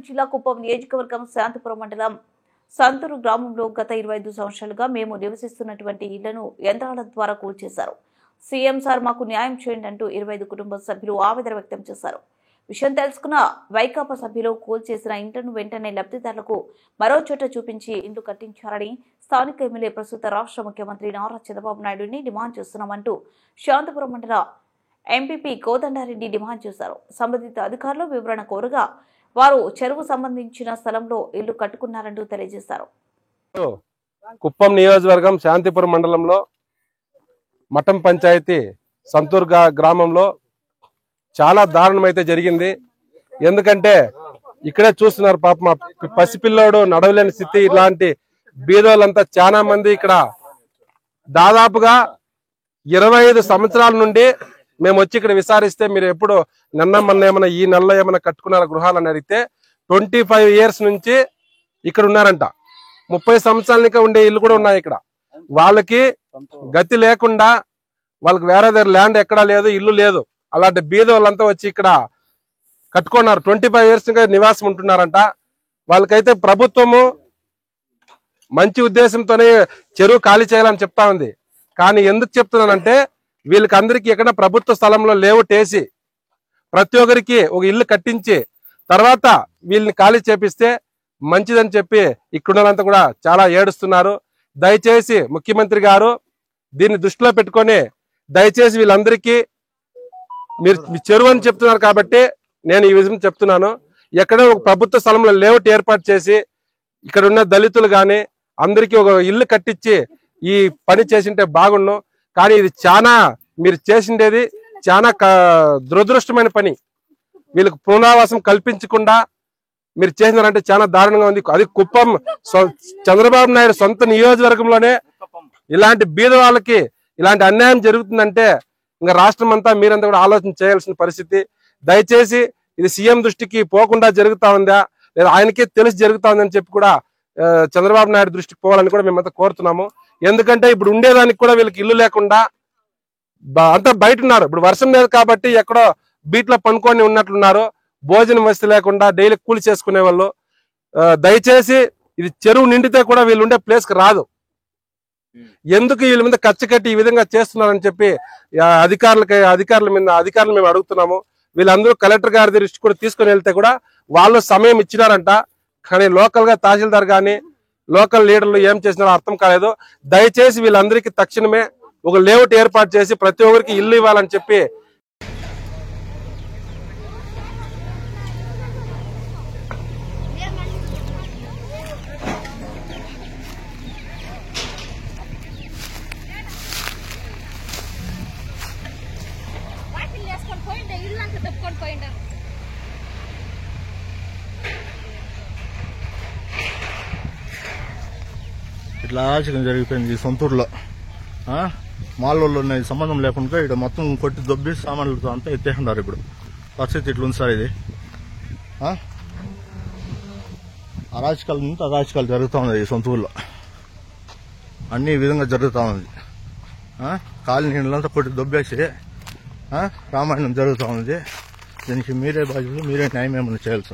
జిల్లా కుప్పం నియోజకవర్గం శాంతిపురం మండలం సంతూరు గ్రామంలో గత 25 సంవత్సరాలుగా మేము నివసిస్తున్నటువంటి ఇళ్లను యంత్రాల ద్వారా కూల్చేశారు. సీఎం సార్ మాకు న్యాయం చేయండి అంటూ 25 కుటుంబ సభ్యులు ఆవేదన వ్యక్తం చేశారు. విషయం తెలుసుకున్న వైకాపా సభ్యులు కూల్చేసిన ఇంట్లను వెంటనే లబ్ధిదారులకు మరో చోట చూపించి ఇండ్లు కట్టించారని స్థానిక ఎమ్మెల్యే ప్రస్తుత రాష్ట్ర ముఖ్యమంత్రి నారా చంద్రబాబు నాయుడుని డిమాండ్ చేస్తున్నామంటూ శాంతిపురం మండల ఎంపీపీ కోదండారెడ్డి డిమాండ్ చేశారు. సంబంధిత అధికారులు వివరణ కోరగా వారు చెరువు సంబంధించిన స్థలంలో ఇల్లు కట్టుకున్నారంటూ తెలియజేశారు. కుప్పం నియోజకవర్గం శాంతిపురం మండలంలో మఠం పంచాయతీ సంతూర్ గ్రామంలో చాలా దారుణమైతే జరిగింది. ఎందుకంటే ఇక్కడే చూస్తున్నారు, పాప మా పసిపిల్లోడు నడవలేని స్థితి. ఇలాంటి బీదోళ్ళంతా చాలా మంది ఇక్కడ దాదాపుగా 25 సంవత్సరాల నుండి మేము వచ్చి ఇక్కడ విచారిస్తే మీరు ఎప్పుడు మొన్న ఏమైనా ఈ నెలలో ఏమైనా కట్టుకున్నారా గృహాలని అడిగితే 25 years నుంచి ఇక్కడ ఉన్నారంట. 30 సంవత్సరాలకే ఉండే ఇల్లు కూడా ఉన్నాయి ఇక్కడ. వాళ్ళకి గతి లేకుండా వాళ్ళకి వేరే దగ్గర ల్యాండ్ ఎక్కడా లేదు, ఇల్లు లేదు. అలాంటి బీద వాళ్ళంతా వచ్చి ఇక్కడ కట్టుకున్నారు. 25 years నివాసం ఉంటున్నారంట. వాళ్ళకైతే ప్రభుత్వము మంచి ఉద్దేశంతోనే చెరువు ఖాళీ చేయాలని చెప్తా ఉంది. కానీ ఎందుకు చెప్తున్నానంటే వీళ్ళకి అందరికీ ఎక్కడ ప్రభుత్వ స్థలంలో లేఅవుట్ వేసి ప్రతి ఒక్కరికి ఒక ఇల్లు కట్టించి తర్వాత వీళ్ళని ఖాళీ చేపిస్తే మంచిదని చెప్పి ఇక్కడున్నంతా కూడా చాలా ఏడుస్తున్నారు. దయచేసి ముఖ్యమంత్రి గారు దీన్ని దృష్టిలో పెట్టుకొని దయచేసి వీళ్ళందరికీ మీరు చెరువు అని చెప్తున్నారు కాబట్టి నేను ఈ విషయం చెప్తున్నాను. ఎక్కడో ఒక ప్రభుత్వ స్థలంలో లేఅవుట్ ఏర్పాటు చేసి ఇక్కడ ఉన్న దళితులు కానీ అందరికీ ఒక ఇల్లు కట్టించి ఈ పని చేసింటే బాగుండు. కానీ ఇది చాలా మీరు చేసిండేది చాలా దురదృష్టమైన పని. వీళ్ళకి పునరావాసం కల్పించకుండా మీరు చేసినారంటే చాలా దారుణంగా ఉంది. అది కుప్పం చంద్రబాబు నాయుడు సొంత నియోజకవర్గంలోనే ఇలాంటి బీద వాళ్ళకి ఇలాంటి అన్యాయం జరుగుతుందంటే ఇంకా రాష్ట్రం అంతా మీరంతా కూడా ఆలోచన చేయాల్సిన పరిస్థితి. దయచేసి ఇది సీఎం దృష్టికి పోకుండా జరుగుతా ఉందా లేదా ఆయనకే తెలిసి జరుగుతా ఉందని చెప్పి కూడా చంద్రబాబు నాయుడు దృష్టికి పోవాలని కూడా మేమంతా కోరుతున్నాము. ఎందుకంటే ఇప్పుడు ఉండేదానికి కూడా వీళ్ళకి ఇల్లు లేకుండా అంతా బయట ఉన్నారు. ఇప్పుడు వర్షం లేదు కాబట్టి ఎక్కడో బీట్లో పనుకొని ఉన్నట్లున్నారు. భోజనం వసతి లేకుండా డైలీ కూలి చేసుకునే వాళ్ళు. దయచేసి ఇది చెరువు నిండితే కూడా వీళ్ళు ఉండే ప్లేస్కి రాదు. ఎందుకు వీళ్ళ మీద ఖర్చు కట్టి ఈ విధంగా చేస్తున్నారని చెప్పి అధికారులు మేము అడుగుతున్నాము. వీళ్ళందరూ కలెక్టర్ గారి దృష్టి కూడా తీసుకుని వెళ్తే కూడా వాళ్ళు సమయం ఇచ్చినారంట. కానీ లోకల్ గా తహసీల్దార్ గాని లోకల్ లీడర్లు ఏం చేసినారో అర్థం కాలేదు. దయచేసి వీళ్ళందరికీ తక్షణమే ఒక లేఅవుట్ ఏర్పాటు చేసి ప్రతి ఒక్కరికి ఇల్లు ఇవ్వాలని చెప్పి ఇట్లా ఆచరణ జరిగిపోయింది. ఈ సొంతూరులో మాల్లో సంబంధం లేకుండా ఇక్కడ మొత్తం కొట్టి దొబ్బి సామాన్లతో అంతా ఎత్తేస్తున్నారు. ఇప్పుడు పరిస్థితి ఇట్లుంది సార్. ఇది అరాచకాల నుంచి అరాచకాలు జరుగుతూ ఉంది. ఈ సొంతూరులో అన్ని విధంగా జరుగుతూ ఉంది. కాలనీళ్ళంతా కొట్టి దొబ్బేసి రామాయణం జరుగుతూ ఉంది. దీనికి మీరే బాధ్యతలు, మీరే న్యాయం ఏమైనా చేయాలి సార్.